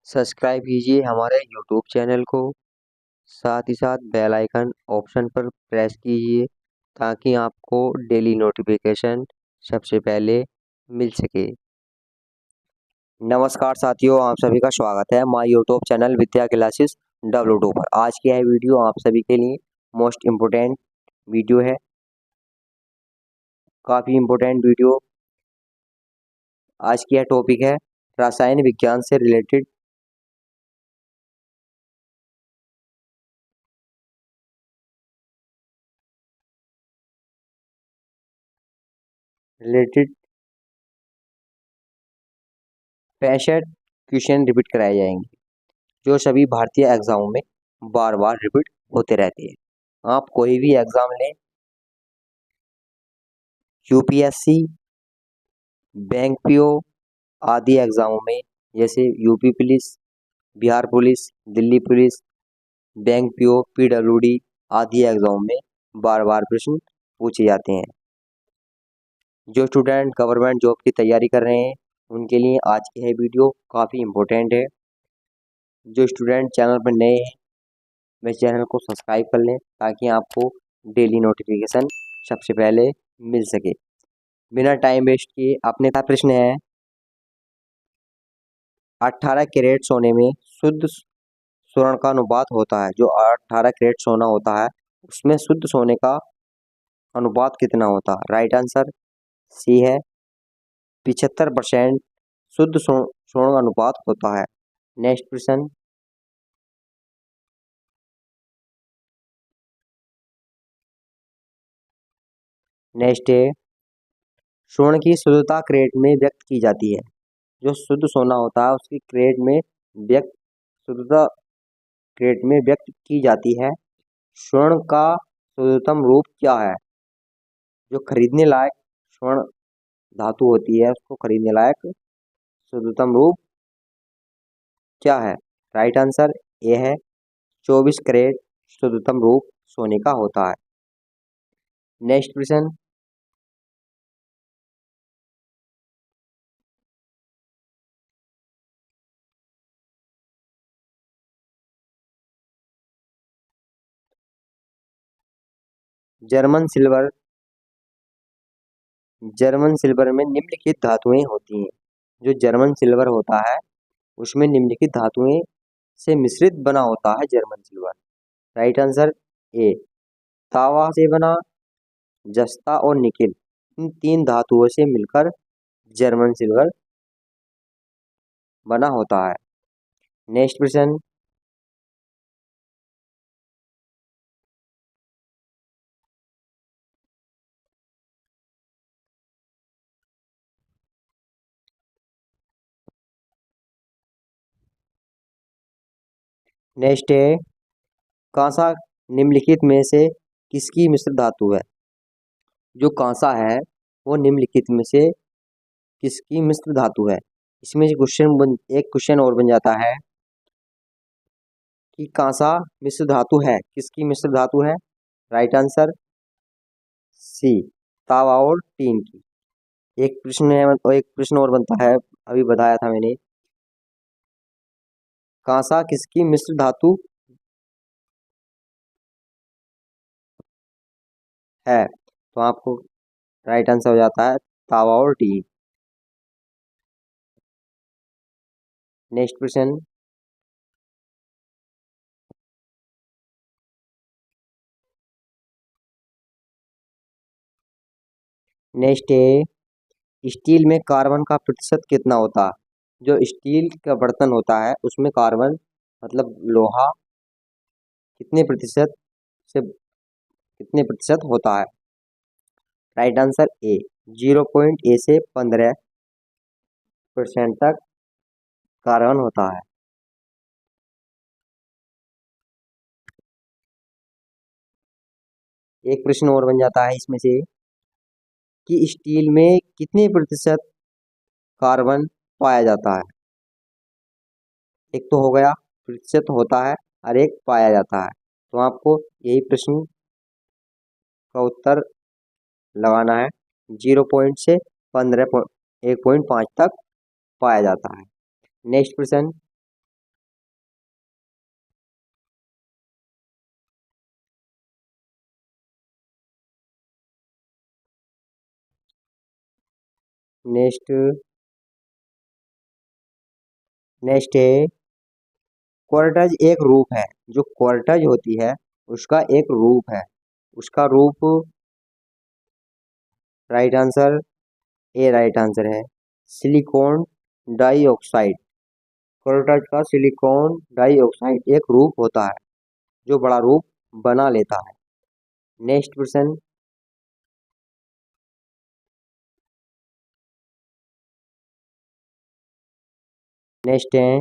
Subscribe कीजिए हमारे YouTube channel को। साथ ही साथ बेल आइकन ऑप्शन पर प्रेस कीजिए ताकि आपको डेली नोटिफिकेशन सबसे पहले मिल सके। नमस्कार साथियों, आप सभी का स्वागत है हमारे यूट्यूब चैनल विद्या क्लासेस W2 पर। आज की यह वीडियो आप सभी के लिए मोस्ट इम्पोर्टेंट वीडियो है, काफ़ी इम्पोर्टेंट वीडियो। आज की यह टॉपिक है रसायन विज्ञान से रिलेटेड रिलेटेड 65 क्वेश्चन रिपीट कराए जाएंगे जो सभी भारतीय एग्जामों में बार बार रिपीट होते रहते हैं। आप कोई भी एग्जाम लें, यूपीएससी, बैंक पीओ आदि एग्जामों में, जैसे UP police, Bihar police, Delhi police, bank PO, PWD आदि एग्जामों में बार बार प्रश्न पूछे जाते हैं। जो स्टूडेंट गवर्नमेंट जॉब की तैयारी कर रहे हैं उनके लिए आज की यह वीडियो काफ़ी इम्पोर्टेंट है। जो स्टूडेंट चैनल पर नए हैं वे चैनल को सब्सक्राइब कर लें ताकि आपको डेली नोटिफिकेशन सबसे पहले मिल सके। बिना टाइम वेस्ट किए अपने का प्रश्न है, 18 कैरेट सोने में शुद्ध स्वर्ण का अनुपात होता है। जो 18 कैरेट सोना होता है उसमें शुद्ध सोने का अनुपात कितना होता है? राइट आंसर सी है, 75% शुद्ध स्वर्ण अनुपात होता है। नेक्स्ट प्रश्न, नेक्स्ट है, स्वर्ण की शुद्धता कैरेट में व्यक्त की जाती है। जो शुद्ध सोना होता है उसकी कैरेट में व्यक्त शुद्धता कैरेट में व्यक्त की जाती है। स्वर्ण का शुद्धतम रूप क्या है? जो खरीदने लायक स्वर्ण धातु होती है उसको खरीदने लायक शुद्धतम रूप क्या है? राइट आंसर ए है, 24 कैरेट शुद्धतम रूप सोने का होता है। नेक्स्ट प्रश्न, जर्मन सिल्वर जर्मन सिल्वर में निम्नलिखित धातुएं होती हैं। जो जर्मन सिल्वर होता है उसमें निम्नलिखित धातुएं से मिश्रित बना होता है जर्मन सिल्वर। राइट आंसर ए, तावा से बना, जस्ता और निकेल, इन तीन धातुओं से मिलकर जर्मन सिल्वर बना होता है। नेक्स्ट प्रश्न, नेक्स्ट है, कांसा निम्नलिखित में से किसकी मिश्र धातु है? जो कांसा है वो निम्नलिखित में से किसकी मिश्र धातु है? इसमें एक क्वेश्चन और बन जाता है कि कांसा मिश्र धातु है, किसकी मिश्र धातु है? राइट आंसर सी, तावा और टीन की। एक प्रश्न और बनता है, अभी बताया था मैंने, कांसा किसकी मिश्र धातु है? तो आपको राइट आंसर हो जाता है तावा और टीन। नेक्स्ट प्रश्न, नेक्स्ट है, स्टील में कार्बन का प्रतिशत कितना होता है? जो स्टील का बर्तन होता है उसमें कार्बन मतलब लोहा कितने प्रतिशत होता है? राइट आंसर ए, 0.8 से 15% तक कार्बन होता है। एक प्रश्न और बन जाता है इसमें से कि स्टील में कितने प्रतिशत कार्बन पाया जाता है? एक तो हो गया प्रतिशत होता है और एक पाया जाता है। तो आपको यही प्रश्न का उत्तर लगाना है, 0 से 1.5 तक पाया जाता है। नेक्स्ट प्रश्न, नेक्स्ट नेक्स्ट है क्वार्टज एक रूप है। जो क्वार्टज होती है उसका एक रूप है। उसका रूप राइट आंसर ए राइट आंसर है सिलिकॉन डाइऑक्साइड। क्वार्टज का सिलिकॉन डाइऑक्साइड एक रूप होता है जो बड़ा रूप बना लेता है। Next question. नेक्स्ट है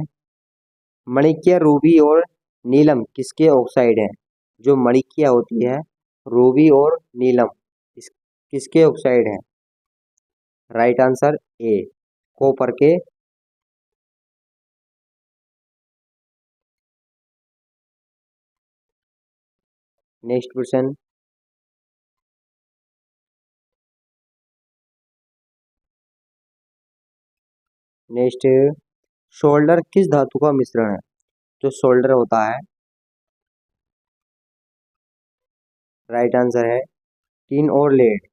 मणिक्य रूबी और नीलम किसके ऑक्साइड हैं। जो मणिक्य होती है रूबी और नीलम किसके ऑक्साइड हैं। राइट आंसर ए कॉपर के। Next question. नेक्स्ट शोल्डर किस धातु का मिश्रण है। जो शोल्डर होता है राइट आंसर है टीन और लेड।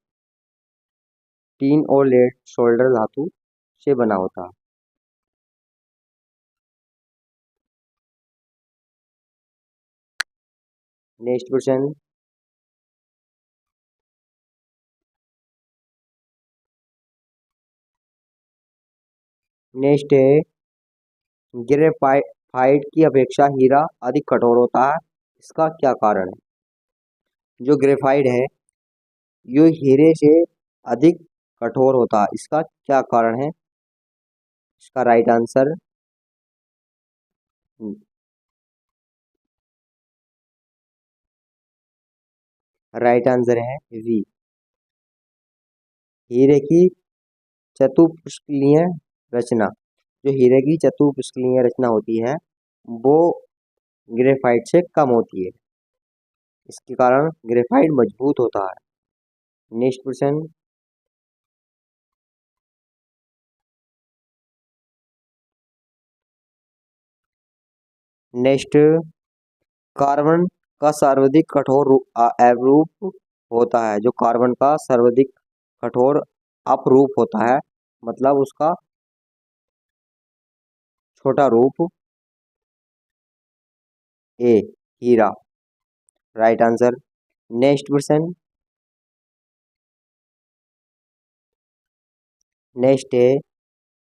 टीन और लेड शोल्डर धातु से बना होता है। Next question. नेक्स्ट है ग्रेफाइट की अपेक्षा हीरा अधिक कठोर होता है। इसका क्या कारण है। जो ग्रेफाइट है ये हीरे से अधिक कठोर होता है। इसका क्या कारण है। इसका राइट आंसर राइट आंसर है वी हीरे की चतुष्फलकीय रचना। जो हीरे की चतुष्फलकीय रचना होती है वो ग्रेफाइट से कम होती है। इसके कारण ग्रेफाइट मजबूत होता है। Next question. नेक्स्ट कार्बन का सर्वाधिक कठोर अवरूप होता है। जो कार्बन का सर्वाधिक कठोर अपरूप होता है मतलब उसका छोटा रूप ए हीरा। Right answer. Next question. Next है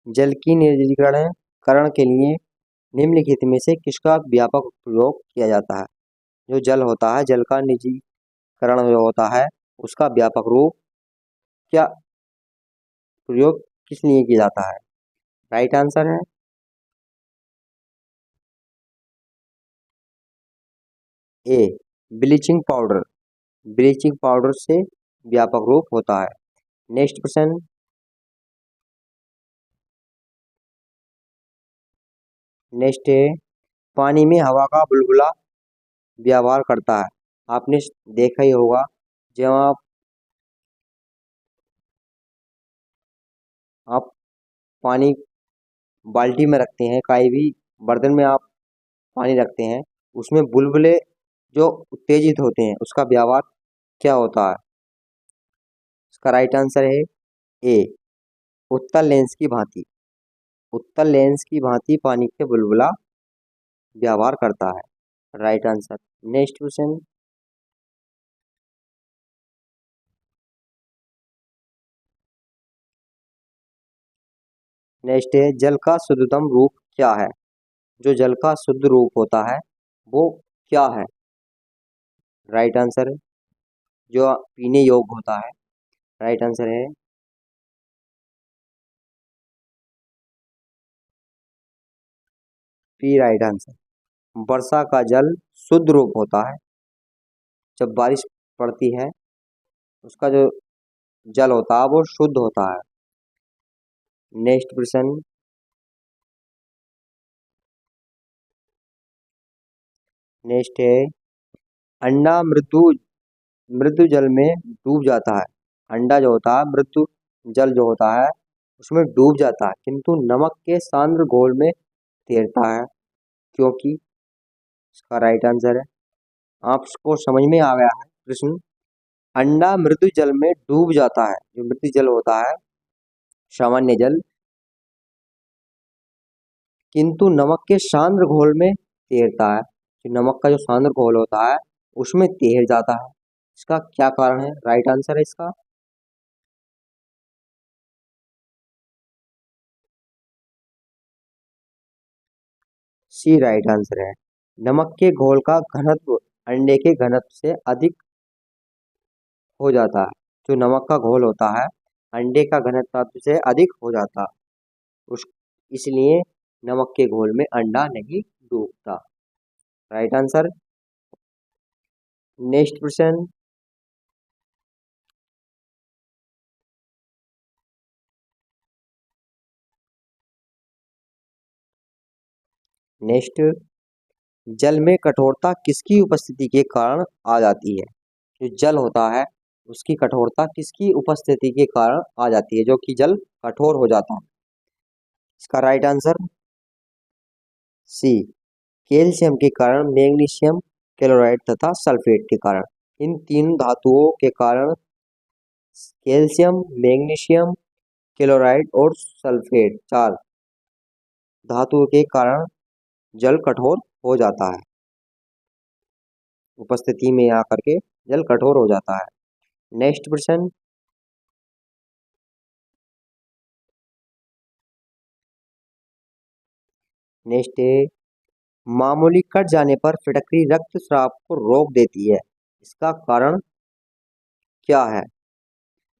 जल की निर्जलीकरण करण के लिए निम्नलिखित में से किसका व्यापक प्रयोग किया जाता है। जो जल होता है जल का निजीकरण जो होता है उसका व्यापक रूप क्या प्रयोग किस लिए किया जाता है। राइट आंसर है ए ब्लीचिंग पाउडर। ब्लीचिंग पाउडर से व्यापक रूप होता है। Next question. नेक्स्ट है पानी में हवा का बुलबुला व्यवहार करता है। आपने देखा ही होगा जब आप पानी बाल्टी में रखते हैं कहीं भी बर्तन में आप पानी रखते हैं उसमें बुलबुले जो उत्तेजित होते हैं उसका व्यवहार क्या होता है। इसका राइट आंसर है ए उत्तल लेंस की भांति। उत्तल लेंस की भांति पानी के बुलबुला व्यवहार करता है। Right answer. Next question. Next है जल का शुद्धतम रूप क्या है। जो जल का शुद्ध रूप होता है वो क्या है। राइट आंसर जो पीने योग्य होता है। राइट आंसर है पी राइट आंसर। वर्षा का जल शुद्ध रूप होता है। जब बारिश पड़ती है उसका जो जल होता है वो शुद्ध होता है। Next question. नेक्स्ट है अंडा मृत्यु मृत्यु जल में डूब जाता है। अंडा जो होता है मृत्यु जल जो होता है उसमें डूब जाता है किंतु नमक के सांद्र घोल में तैरता है क्योंकि। इसका राइट आंसर है आपको समझ में आ गया है प्रश्न। अंडा मृत्यु जल में डूब जाता है। जो मृत्यु जल होता है सामान्य जल, किंतु नमक के सांद्र घोल में तैरता है। जो नमक का जो सांद्र घोल होता है उसमें तैर जाता है। इसका क्या कारण है? राइट आंसर है इसका सी राइट आंसर है। नमक के घोल का घनत्व अंडे के घनत्व से अधिक हो जाता है। जो नमक का घोल होता है अंडे का घनत्व से अधिक हो जाता है। उस इसलिए नमक के घोल में अंडा नहीं डूबता। Right answer. Next question. Next, जल में कठोरता किसकी उपस्थिति के कारण आ जाती है? जो जल होता है उसकी कठोरता किसकी उपस्थिति के कारण आ जाती है, जो कि जल कठोर हो जाता है? इसका राइट आंसर सी कैल्शियम के कारण, मैग्नीशियम क्लोराइड तथा सल्फेट के कारण। इन तीन धातुओं के कारण कैल्शियम, मैग्नीशियम क्लोराइड और सल्फेट, चार धातुओं के कारण जल कठोर हो जाता है। उपस्थिति में आकर के जल कठोर हो जाता है। Next question. नेक्स्ट है, मामूली कट जाने पर फिटकरी रक्तस्राव को रोक देती है, इसका कारण क्या है?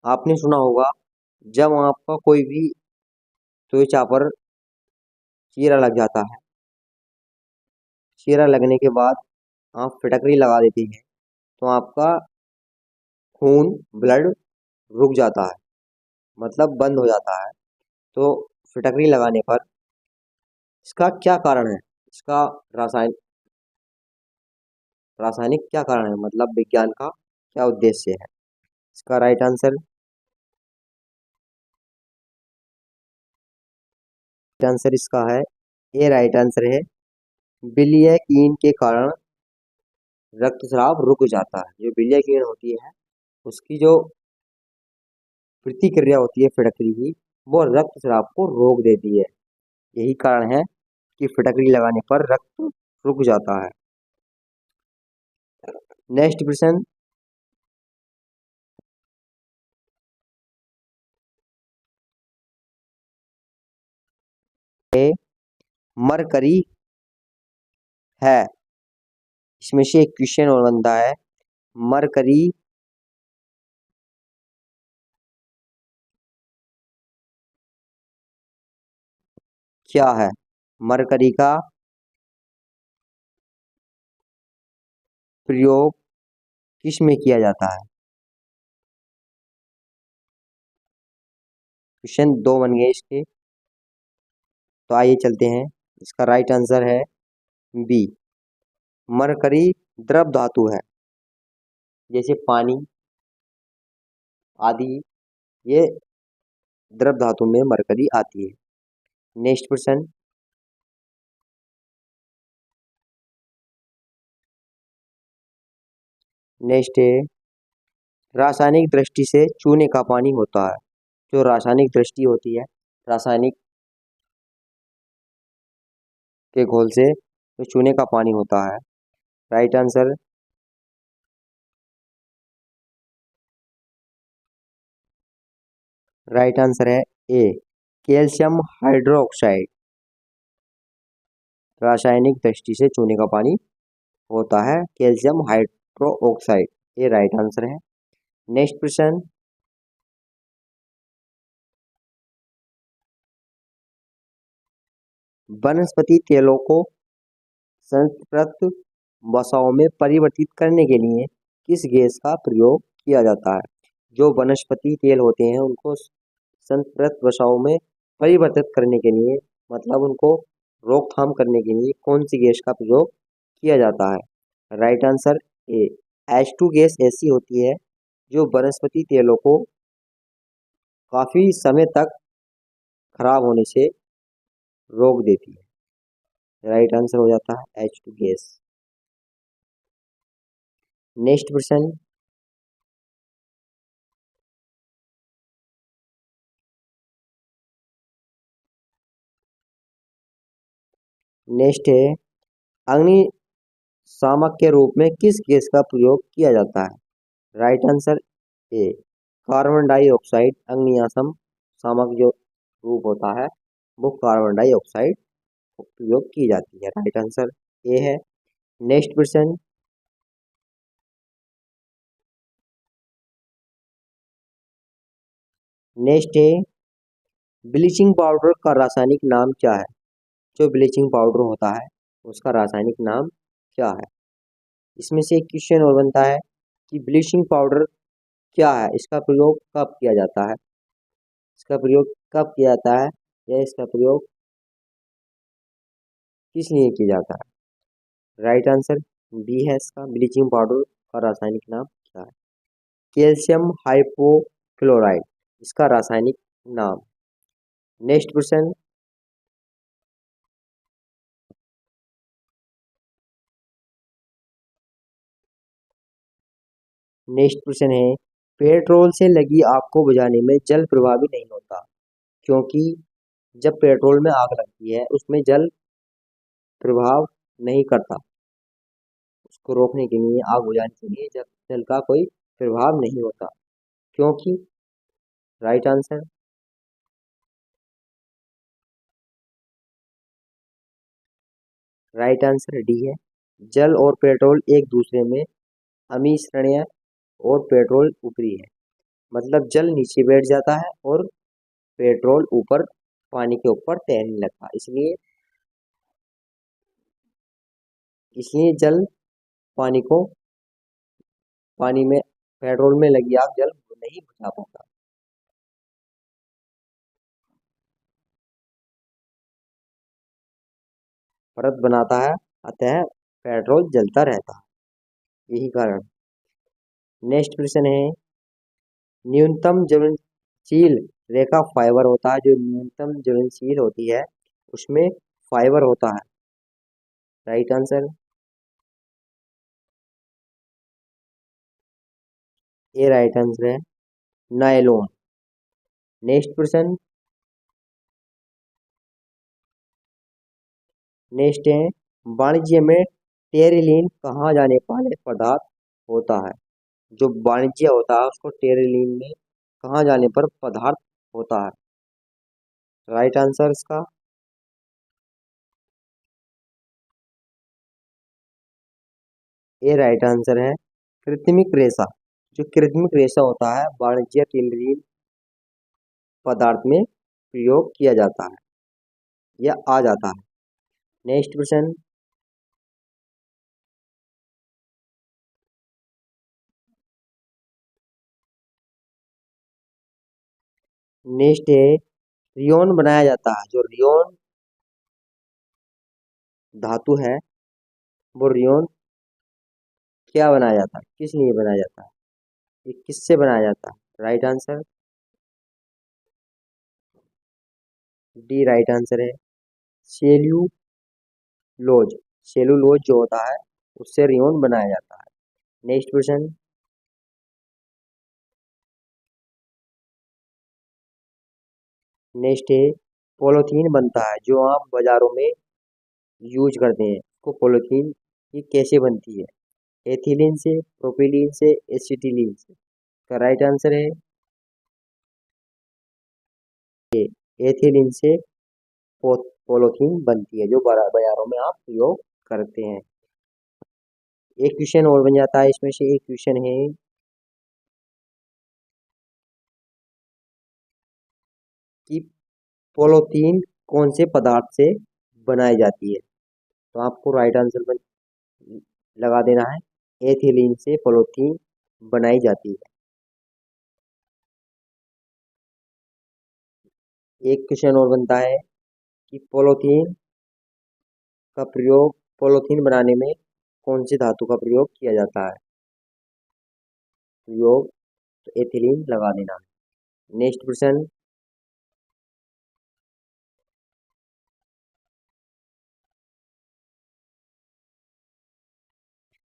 आपने सुना होगा जब आपका कोई भी त्वचा पर चीरा लग जाता है, चीरा लगने के बाद आप फिटकरी लगा देते हैं तो आपका खून, ब्लड रुक जाता है, मतलब बंद हो जाता है। तो फिटकरी लगाने पर इसका क्या कारण है? इसका रासायनिक रासायनिक क्या कारण है, मतलब विज्ञान का क्या उद्देश्य है? इसका राइट आंसर इसका है ए राइट आंसर है। विलय कीन के कारण रक्तस्राव रुक जाता है। जो विलय कीन होती है उसकी जो प्रतिक्रिया होती है फिटकरी की, वो रक्तस्राव को रोक देती है। यही कारण है कि फिटकरी लगाने पर रक्त रुक जाता है। नेक्स्ट क्वेश्चन है, मरकरी है, इसमें से एक क्वेश्चन और बनता है, मरकरी क्या है? मरकरी का प्रयोग किस में किया जाता है? क्वेश्चन दो बन गए इसके, तो आइए चलते हैं। इसका राइट आंसर है बी, मरकरी द्रव धातु है, जैसे पानी आदि, ये द्रव धातु में मरकरी आती है। Next question. नेक्स्ट है, रासायनिक दृष्टि से चूने का पानी होता है। जो रासायनिक दृष्टि होती है, रासायनिक के घोल से जो चूने का पानी होता है। राइट आंसर राइट आंसर है ए, कैल्शियम हाइड्रोक्साइड। रासायनिक दृष्टि से चूने का पानी होता है कैल्शियम हाइड्रोक्साइड, ये राइट आंसर है। Next question. वनस्पति तेलों को संतृप्त वसाओं में परिवर्तित करने के लिए किस गैस का प्रयोग किया जाता है? जो वनस्पति तेल होते हैं उनको संतृप्त वसाओं में परिवर्तित करने के लिए, मतलब उनको रोकथाम करने के लिए कौन सी गैस का प्रयोग किया जाता है? राइट आंसर ए, H2 गैस ऐसी होती है जो वनस्पति तेलों को काफी समय तक खराब होने से रोक देती है। राइट आंसर हो जाता है H2 gas. Next question. Next है, अग्निशामक के रूप में किस गैस का प्रयोग किया जाता है? Right answer A, carbon dioxide. अग्निशम शामक जो रूप होता है वो कार्बन डाइऑक्साइड प्रयोग की जाती है। राइट आंसर ए है। नेक्स्ट क्वेश्चन, नेक्स्ट है, ब्लीचिंग पाउडर का रासायनिक नाम क्या है? जो ब्लीचिंग पाउडर होता है उसका रासायनिक नाम क्या है? इसमें से एक क्वेश्चन और बनता है कि ब्लीचिंग पाउडर क्या है, इसका प्रयोग कब किया जाता है? इसका प्रयोग कब किया जाता है या इसका प्रयोग किस लिए किया जाता है? राइट आंसर बी है इसका, ब्लीचिंग पाउडर का रासायनिक नाम क्या है? कैल्शियम हाइपोक्लोराइड इसका रासायनिक नाम। नेक्स्ट क्वेश्चन, नेक्स्ट क्वेश्चन है, पेट्रोल से लगी आग को बुझाने में जल प्रभावी नहीं होता, क्योंकि जब पेट्रोल में आग लगती है उसमें जल प्रभाव नहीं करता। उसको रोकने के लिए, आग बुझाने के लिए जब जल का कोई प्रभाव नहीं होता, क्योंकि right answer, right answer D है। जल और पेट्रोल एक दूसरे में अमिश्रणीय और पेट्रोल ऊपरी है, मतलब जल नीचे बैठ जाता है और पेट्रोल ऊपर पानी के ऊपर तैरने लगता है, इसलिए इसलिए जल पानी को, पानी में पेट्रोल में लगी आग जल नहीं बुझा पाता। परत बनाता है, अतः पेट्रोल जलता रहता है, यही कारण। नेक्स्ट क्वेश्चन है, न्यूनतम ज्वलनशील रेखा फाइबर होता है, जो न्यूनतम ज्वलनशील होती है उसमें फाइबर होता है। राइट आंसर ए, राइट आंसर है नायलॉन। नेक्स्ट क्वेश्चन, नेक्स्ट है, वाणिज्य में टेरिलीन कहाँ जाने वाले पदार्थ होता है? जो वाणिज्य होता है उसको टेरिलीन में कहाँ जाने पर पदार्थ होता है? राइट आंसर इसका ए, राइट आंसर है कृत्रिमिक रेशा। जो कृत्रिमिक रेशा होता है वाणिज्य टेरिलीन पदार्थ में प्रयोग किया जाता है या आ जाता है। नेक्स्ट क्वेश्चन, नेक्स्ट है, रियोन बनाया जाता है, जो रियोन धातु है वो रियोन क्या बनाया जाता है, किस लिए बनाया जाता है, ये किससे बनाया जाता है? Right answer D, right answer है सेल्यूलोज। सेलुलोज जो होता है उससे रियोन बनाया जाता है। नेक्स्ट क्वेश्चन, नेक्स्ट है, पॉलीथीन बनता है जो आप बाजारों में यूज करते हैं, उसको पॉलीथीन की कैसे बनती है? एथिलीन से, प्रोपिलीन से, एसिटिलीन से? का राइट आंसर है एथिलीन से पॉलीथीन बनती है, जो बाजारों में आप प्रयोग करते हैं। एक क्वेश्चन और बन जाता है, इसमें से एक क्वेश्चन है कि पॉलीथीन कौन से पदार्थ से बनाई जाती है? तो आपको राइट आंसर लगा देना है, एथिलीन से पॉलीथीन बनाई जाती है। एक क्वेश्चन और बनता है कि पॉलीथीन का प्रयोग, पॉलीथीन बनाने में कौन सी धातु का प्रयोग किया जाता है? प्रयोग, तो एथिलीन लगा देना है। नेक्स्ट क्वेश्चन,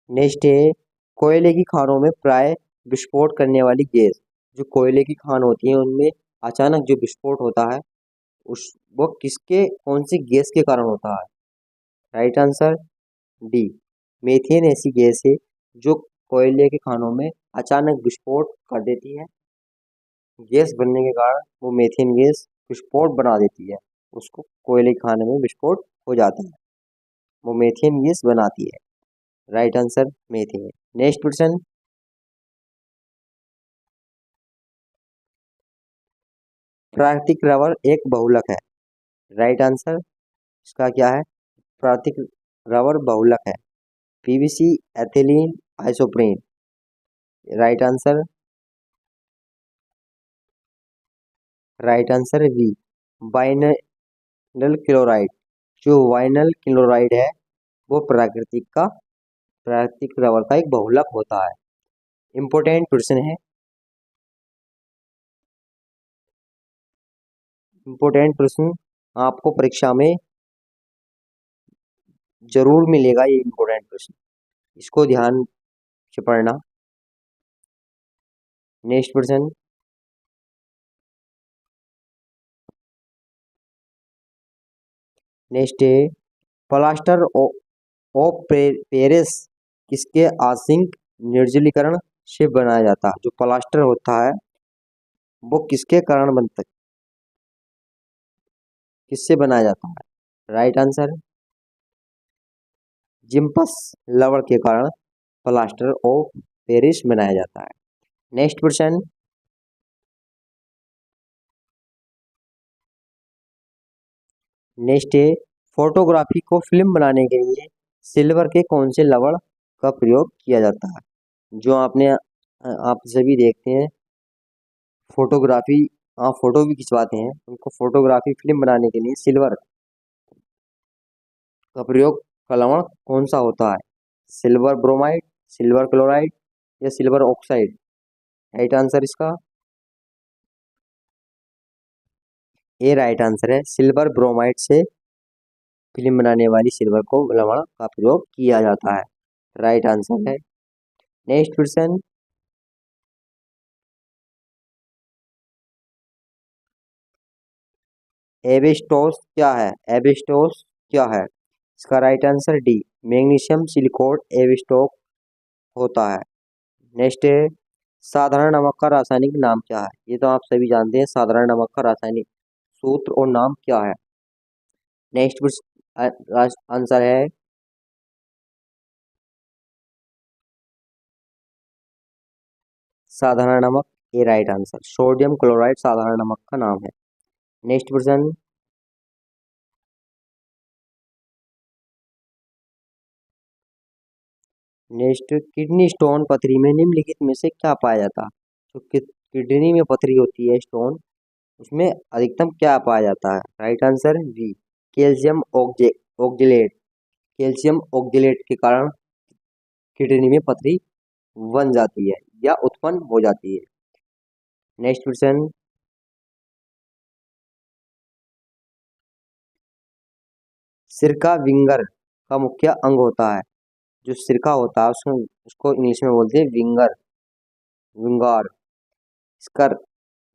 नेक्स्ट है, कोयले की खानों में प्राय विस्फोट करने वाली गैस, जो कोयले की खान होती है उनमें अचानक जो विस्फोट होता है उस वो किसके, कौन सी गैस के कारण होता है? Right answer D. मीथेन ऐसी गैस है जो कोयले के खानों में अचानक विस्फोट कर देती है। गैस बनने के कारण वो मीथेन गैस विस्फोट बना देती है, उसको कोयले के खाने में विस्फोट हो जाता है, वो मीथेन गैस बनाती है। Right answer methane. Next question, प्राकृतिक रबर एक बहुलक है। राइट आंसर इसका क्या है? प्राकृतिक रबर बहुलक है। PVC, ethylene, isoprene. Right answer, right answer B, vinyl chloride. जो वाइनल क्लोराइड है वो प्राकृतिक रबर का एक बहुलक होता है। इंपॉर्टेंट क्वेश्चन है, इंपॉर्टेंट प्रश्न आपको परीक्षा में जरूर मिलेगा, ये इंपॉर्टेंट प्रश्न, इसको ध्यान से पढ़ना। नेक्स्ट क्वेश्चन, नेक्स्ट है प्लास्टर ऑफ पेरिस किसके आंशिक निर्जलीकरण से बनाया जाता है? जो प्लास्टर होता है वो किसके कारण बनता है, किससे बनाया जाता है? राइट आंसर जिम्पस लवण के कारण प्लास्टर ऑफ पेरिस बनाया जाता है। नेक्स्ट क्वेश्चन, नेक्स्ट है फोटोग्राफी को फिल्म बनाने के लिए सिल्वर के कौन से लवण का प्रयोग किया जाता है? जो आप सभी देखते हैं फोटोग्राफी, आप फोटो भी खिंचवाते हैं, उनको फोटोग्राफी फिल्म बनाने के लिए सिल्वर का प्रयोग का लवण कौन सा होता है? सिल्वर ब्रोमाइड, सिल्वर क्लोराइड या सिल्वर ऑक्साइड? राइट आंसर इसका ए, राइट आंसर है सिल्वर ब्रोमाइड से फिल्म बनाने वाली सिल्वर को लवण का प्रयोग किया जाता है। राइट आंसर है। नेक्स्ट क्वेश्चन, एबेस्टोस क्या है? एबेस्टोस क्या है? इसका राइट आंसर डी, मैग्नीशियम सिलिकोट एबेस्टोस होता है। नेक्स्ट है साधारण नमक का रासायनिक नाम क्या है? ये तो आप सभी जानते हैं, साधारण नमक का रासायनिक सूत्र और नाम क्या है? नेक्स्ट आंसर है साधारण नमक, ये राइट आंसर, सोडियम क्लोराइड साधारण नमक का नाम है। Next question, next kidney stone पथरी में निम्नलिखित में से क्या पाया जाता है? तो किडनी में पथरी होती है स्टोन, उसमें अधिकतम क्या पाया जाता है? Right answer B, calcium oxalate. Calcium oxalate के कारण किडनी में पथरी बन जाती है या उत्पन्न हो जाती है। नेक्स्ट क्वेश्चन, सिरका विंगर का मुख्य अंग होता है। जो सिरका होता है उसको इंग्लिश में बोलते हैं विंगर, विंगार। इसका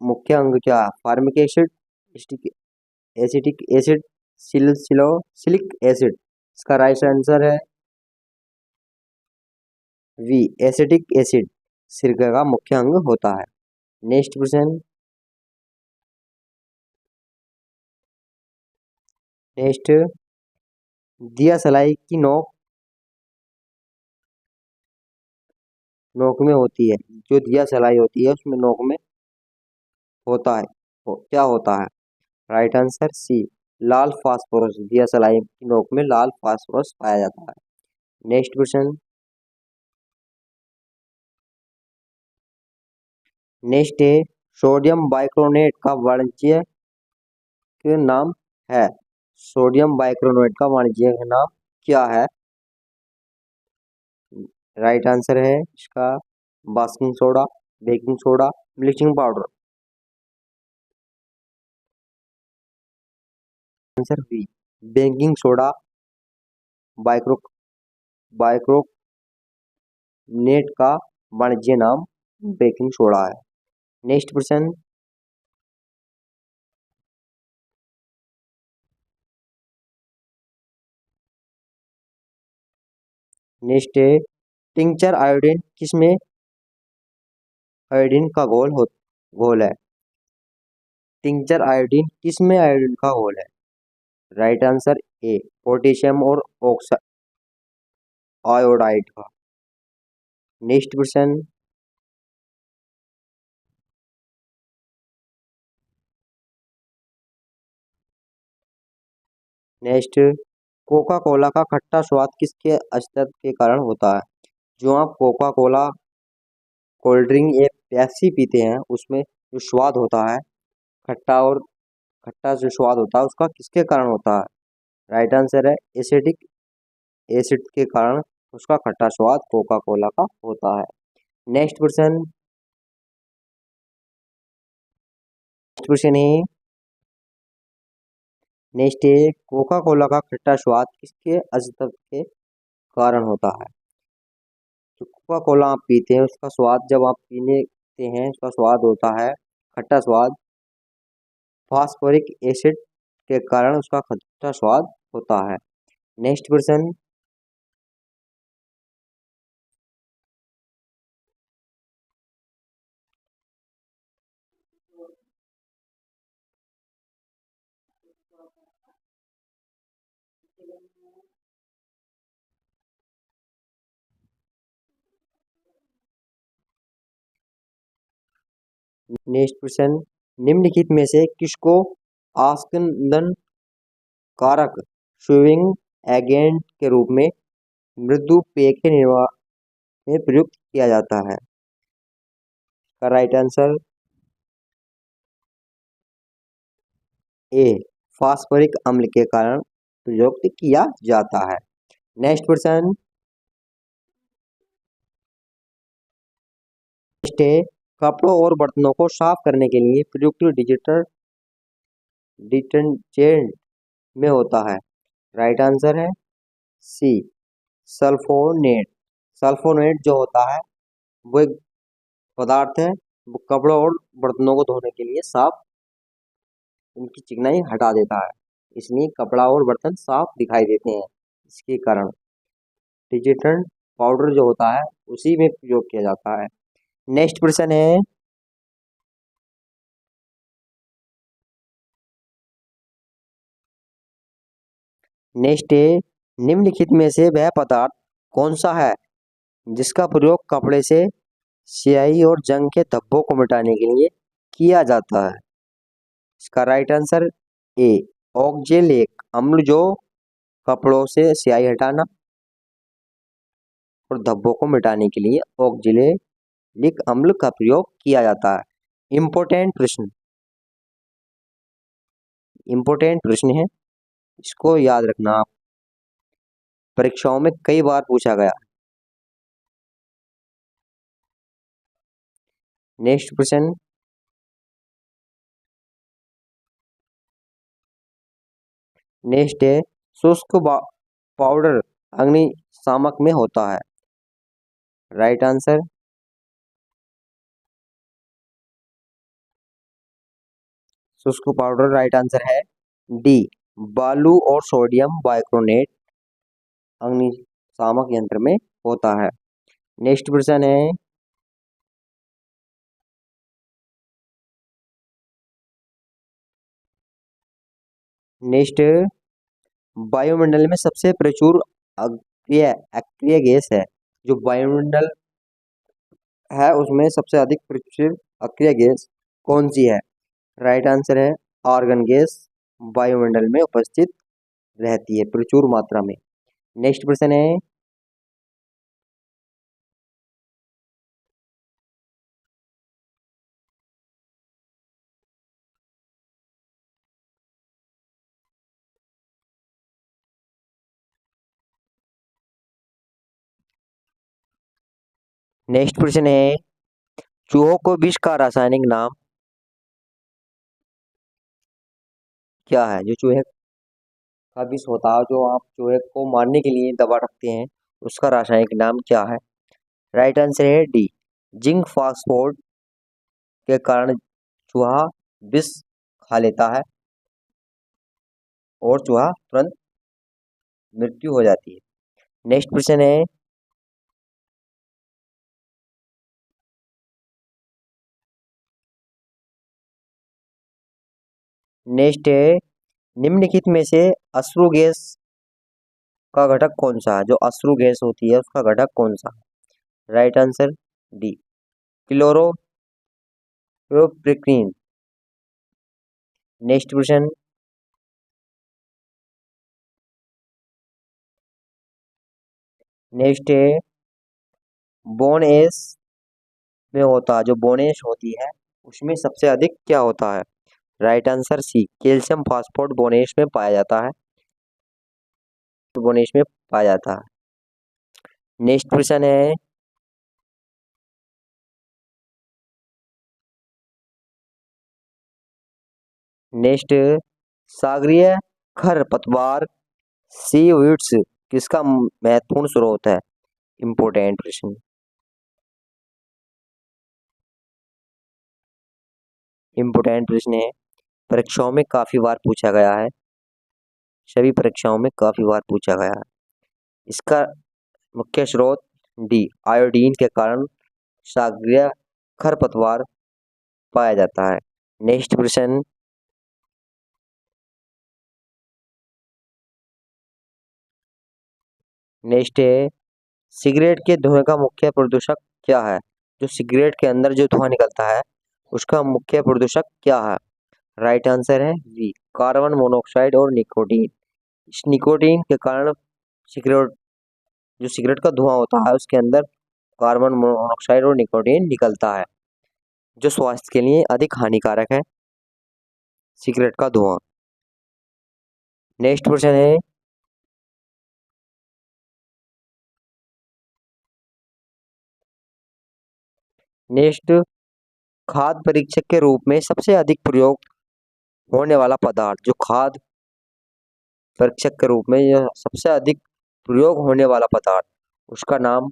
मुख्य अंग क्या है? फार्मिक एसिड, एसिटिक एसिड, सिलिक एसिड। इसका राइट आंसर है वी, एसिटिक एसिड सिरका का मुख्य अंग होता है। नेक्स्ट क्वेश्चन, नेक्स्ट दिया सलाई की नोक नोक में होती है। जो दिया सलाई होती है उसमें नोक में होता है, क्या होता है? राइट आंसर सी, लाल फास्फोरस। दिया सलाई की नोक में लाल फास्फोरस पाया जाता है। नेक्स्ट क्वेश्चन, नेक्स्ट है सोडियम बाइक्रोनेट का वाणिज्यिक नाम है। सोडियम बाइक्रोनेट का वाणिज्यिक नाम क्या है? राइट आंसर है इसका baking soda, baking soda, bleaching powder. Answer B, baking soda, बाइक्रो बाइक्रोनेट का वाणिज्य नाम बेकिंग सोडा है। नेक्स्ट क्वेश्चन, नेक्स्ट है टिंचर आयोडीन किसमें आयोडीन का घोल है। टिंचर आयोडीन किसमें आयोडीन का घोल है। राइट आंसर ए पोटेशियम और ऑक्साइड आयोडाइड का। Next question. Next Coca Cola का खट्टा स्वाद किसके अस्तित्व के कारण होता है। जो आप कोका कोला कोल्ड ड्रिंक या पेप्सी पीते हैं उसमें जो स्वाद होता है खट्टा और खट्टा जो स्वाद होता है उसका किसके कारण होता है। राइट आंसर है एसिडिक एसिड के कारण उसका खट्टा स्वाद कोका कोला का होता है। Next question. नेक्स्ट क्वेश्चन है नेक्स्ट है कोका कोला का खट्टा स्वाद किसके अस्तित्व के कारण होता है। जो कोका कोला आप पीते हैं उसका स्वाद जब आप पीने हैं उसका स्वाद होता है खट्टा स्वाद फास्फोरिक एसिड के कारण उसका खट्टा स्वाद होता है। Next question. नेक्स्ट क्वेश्चन निम्नलिखित में से किसको आस्कंदन कारक स्विंग एजेंट के रूप में मृदु पेय के निर्माण में प्रयुक्त किया जाता है। का राइट आंसर ए फास्फोरिक अम्ल के कारण प्रयुक्त किया जाता है। Next question. नेक्स्ट है कपड़ों और बर्तनों को साफ करने के लिए प्रयुक्त डिटर्जेंट में होता है। राइट आंसर है सी सल्फोनेट। सल्फोनेट जो होता है वो एक पदार्थ है वो कपड़ों और बर्तनों को धोने के लिए साफ उनकी चिकनाई हटा देता है इसलिए कपड़ा और बर्तन साफ दिखाई देते हैं। इसके कारण डिटर्जेंट पाउडर जो होता है उसी में प्रयोग किया जाता है। नेक्स्ट क्वेश्चन है नेक्स्ट है निम्नलिखित में से वह पदार्थ कौन सा है जिसका प्रयोग कपड़े से स्याही और जंग के धब्बों को मिटाने के लिए किया जाता है। इसका राइट आंसर ए ऑक्जेलिक अम्ल जो कपड़ों से स्याही हटाना और धब्बों को मिटाने के लिए ऑक्जेलिक अम्ल का प्रयोग किया जाता है। इम्पोर्टेंट प्रश्न इम्पोर्टेंट प्रश्न है इसको याद रखना आप परीक्षाओं में कई बार पूछा गया। Next question. नेक्स्ट है शुष्क पाउडर अग्निशामक में होता है। राइट आंसर शुष्क पाउडर राइट आंसर है डी बालू और सोडियम बाइकार्बोनेट अग्निशामक यंत्र में होता है। नेक्स्ट क्वेश्चन है नेक्स्ट वायुमंडल में सबसे प्रचुर अक्रिय गैस है। जो वायुमंडल है उसमें सबसे अधिक प्रचुर अक्रिय गैस कौन सी है। राइट आंसर है आर्गन गैस वायुमंडल में उपस्थित रहती है प्रचुर मात्रा में। नेक्स्ट क्वेश्चन है नेक्स्ट क्वेश्चन है चूहों को विष का रासायनिक नाम क्या है। जो चूहे का विष होता है जो आप चूहे को मारने के लिए दवा रखते हैं उसका रासायनिक नाम क्या है। राइट आंसर है डी जिंक फॉस्फोट के कारण चूहा विष खा लेता है और चूहा तुरंत मृत्यु हो जाती है। नेक्स्ट क्वेश्चन है नेक्स्ट है, निम्नलिखित में से अश्रु गैस का घटक कौन सा है? जो अश्रु गैस होती है उसका घटक कौन सा है? Right answer D, chloropicrin. Next question, next है, बोन एश में होता है, जो बोनेश होती है उसमें सबसे अधिक क्या होता है? राइट आंसर सी, कैल्शियम फास्फोरेट बोनेश में पाया जाता है, बोनेश में पाया जाता है। नेक्स्ट क्वेश्चन है, नेक्स्ट, सागरीय खरपतवार सीवीड्स किसका महत्वपूर्ण स्रोत है? इंपोर्टेंट प्रश्न, इंपोर्टेंट प्रश्न है, परीक्षाओं में काफी बार पूछा गया है, सभी परीक्षाओं में काफी बार पूछा गया है। इसका मुख्य स्रोत डी, आयोडीन के कारण सागरीय खरपतवार पाया जाता है। नेक्स्ट क्वेश्चन, नेक्स्ट है, सिगरेट के धुएं का मुख्य प्रदूषक क्या है? जो सिगरेट के अंदर जो धुआं निकलता है उसका मुख्य प्रदूषक क्या है? राइट आंसर है बी, कार्बन मोनोऑक्साइड और निकोटीन। इस निकोटीन के कारण सिगरेट, जो सिगरेट का धुआं होता है उसके अंदर कार्बन मोनोऑक्साइड और निकोटीन निकलता है, जो स्वास्थ्य के लिए अधिक हानिकारक है, सिगरेट का धुआं। नेक्स्ट क्वेश्चन है, नेक्स्ट, खाद्य परीक्षक के रूप में सबसे अधिक प्रयोग होने वाला पदार्थ, जो खाद्य परीक्षक के रूप में यह सबसे अधिक प्रयोग होने वाला पदार्थ, उसका नाम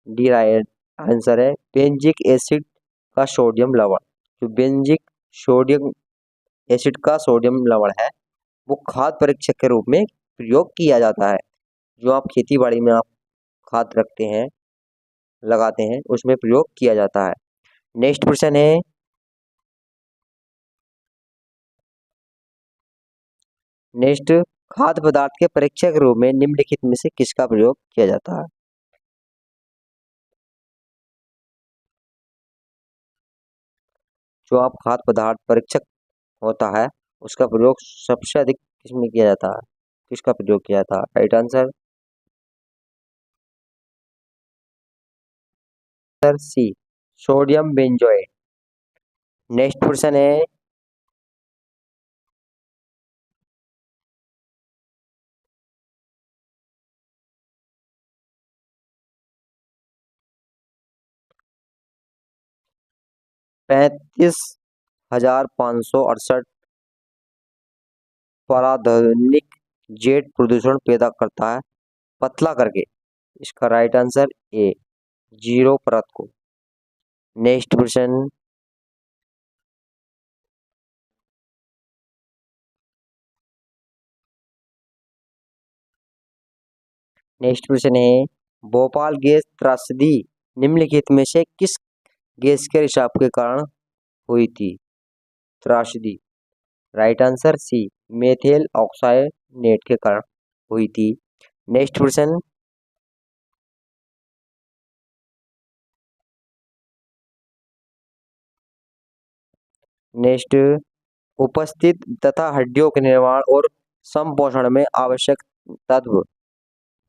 डी, राइट आंसर है बेंजिक एसिड का सोडियम लवण। जो बेंजिक सोडियम एसिड का सोडियम लवण है वो खाद्य परीक्षक के रूप में प्रयोग किया जाता है। जो आप खेती बाड़ी में आप खाद रखते हैं, लगाते हैं, उसमें प्रयोग किया जाता है। नेक्स्ट क्वेश्चन है, नेक्स्ट, खाद्य पदार्थ के परीक्षक के रूप में निम्नलिखित में से किसका प्रयोग किया जाता है? जो आप खाद्य पदार्थ परीक्षक होता है उसका प्रयोग सबसे अधिक किसमें किया जाता है? किसका प्रयोग किया जाता है? Right answer C, sodium benzoate. Next question है, 35,568 पराध्वनिक जेट प्रदूषण पैदा करता है पतला करके। इसका राइट आंसर ए, जीरो परत को। नेक्स्ट क्वेश्चन, नेक्स्ट क्वेश्चन है, भोपाल गैस त्रासदी निम्नलिखित में से किस गैस के रिसाव के कारण हुई थी? त्रासदी, राइट आंसर सी, मेथिल ऑक्साइनेट के कारण हुई थी। नेक्स्ट क्वेश्चन, नेक्स्ट, उपस्थित तथा हड्डियों के निर्माण और संपोषण में आवश्यक तत्व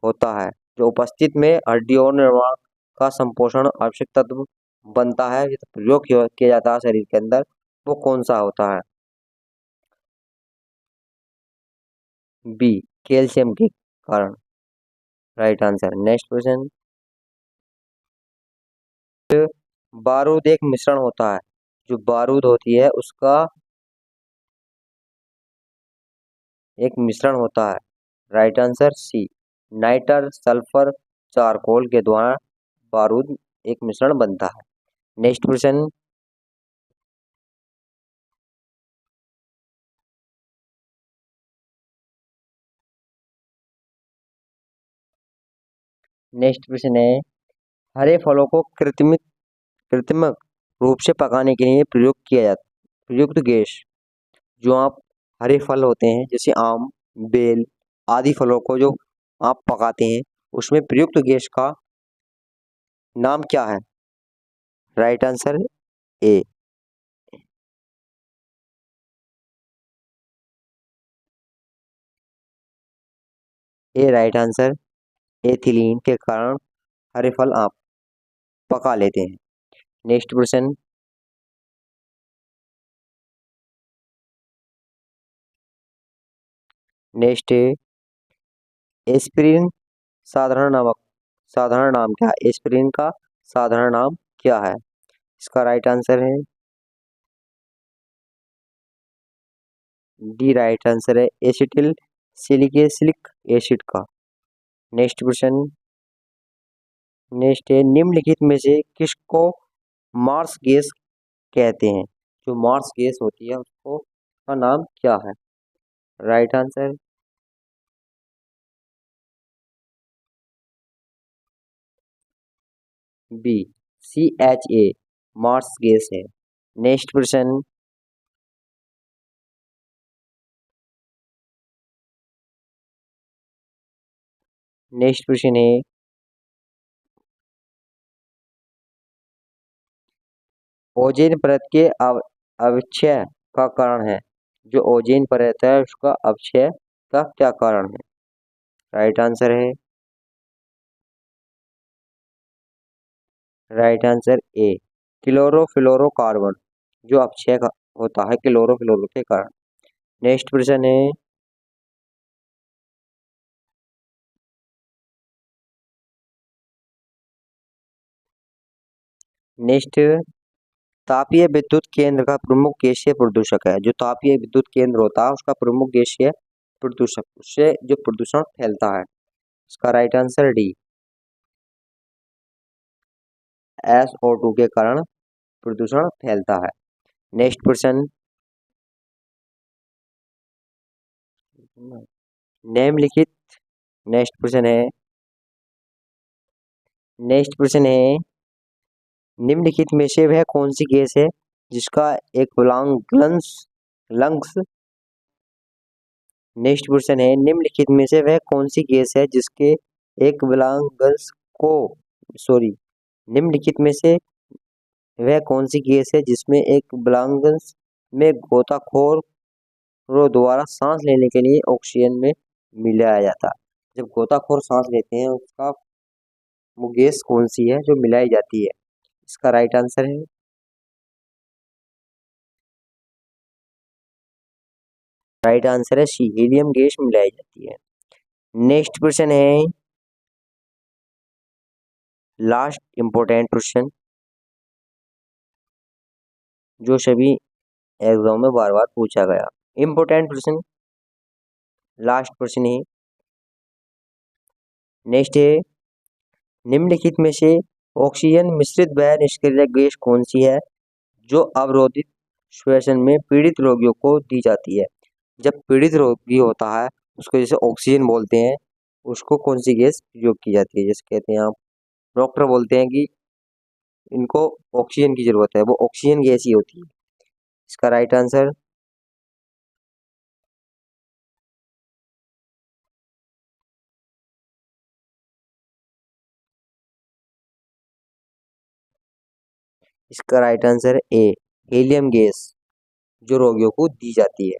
होता है। जो उपस्थित में हड्डियों और निर्माण का संपोषण आवश्यक तत्व बनता है, जो प्रयोग किया जाता है शरीर के अंदर, वो कौन सा होता है? बी, कैल्शियम के कारण। Right answer. नेक्स्ट क्वेश्चन, बारूद एक मिश्रण होता है, जो बारूद होती है उसका एक मिश्रण होता है। Right answer C, nitre sulphur charcoal के द्वारा बारूद एक मिश्रण बनता है। नेक्स्ट क्वेश्चन, नेक्स्ट क्वेश्चन है, हरे फलों को कृत्रिम रूप से पकाने के लिए प्रयुक्त गैस जो आप हरे फल होते हैं जैसे आम, बेल आदि फलों को जो आप पकाते हैं उसमें प्रयुक्त गैस का नाम क्या है? राइट आंसर ए। ए राइट आंसर। एथिलीन के कारण हरे फल आप पका लेते हैं। Next question. नेक्स्ट एस्पिरिन साधारण नाम क्या है? एस्पिरिन का साधारण नाम क्या है? इसका राइट आंसर है डी। राइट आंसर है एसिटिल सिलिक एसिड का। Next question. नेक्स्ट है निम्नलिखित में से किसको मार्स गैस कहते हैं? जो मार्स गैस होती है उसको का नाम क्या है? Right answer B CHA marsh gas है। Next question. नेक्स्ट क्वेश्चन है ओजोन परत के अवक्षय का कारण है। जो ओजोन परत है उसका अवक्षय का क्या कारण है? राइट आंसर है राइट आंसर ए क्लोरोफ्लोरोकार्बन। जो अपक्षय होता है क्लोरोफ्लोरो के कारण। नेक्स्ट प्रश्न है नेक्स्ट तापीय विद्युत केंद्र का प्रमुख गैसीय प्रदूषक है। जो तापीय विद्युत केंद्र होता है उसका प्रमुख गैसीय प्रदूषक उससे जो प्रदूषण फैलता है इसका राइट आंसर डी SO2 के कारण प्रदूषण फैलता है। Next question. निम्नलिखित नेक्स्ट क्वेश्चन है नेक्स्ट क्वेश्चन है निम्नलिखित में से वह कौन सी गैस है जिसका एक लंग्स नेक्स्ट क्वेश्चन है निम्नलिखित में से वह कौन सी गैस है जिसके एक विलांगंश को सॉरी निम्नलिखित में से वह कौन सी गैस है जिसमें एक विलांगंश में गोताखोरों द्वारा सांस लेने के लिए ऑक्सीजन में मिलाया जाता है? जब गोताखोर सांस लेते हैं उसका वो गैस कौन सी है जो मिलाई जाती है? इसका राइट आंसर है राइट आंसर है सी हीलियम गैस मिलाई जाती है। नेक्स्ट क्वेश्चन है लास्ट इंपॉर्टेंट क्वेश्चन जो सभी एग्जाम में बार बार पूछा गया इंपॉर्टेंट क्वेश्चन। लास्ट क्वेश्चन है नेक्स्ट है निम्नलिखित में से ऑक्सीजन मिश्रित व निष्क्रिय गैस कौन सी है जो अवरोधित श्वसन में पीड़ित रोगियों को दी जाती है? जब पीड़ित रोगी होता है उसको जैसे ऑक्सीजन बोलते हैं उसको कौन सी गैस प्रयोग की जाती है? जैसे कहते हैं आप डॉक्टर बोलते हैं कि इनको ऑक्सीजन की जरूरत है वो ऑक्सीजन गैस ही होती है। इसका राइट आंसर इसका राइट आंसर है ए हीलियम गैस जो रोगियों को दी जाती है।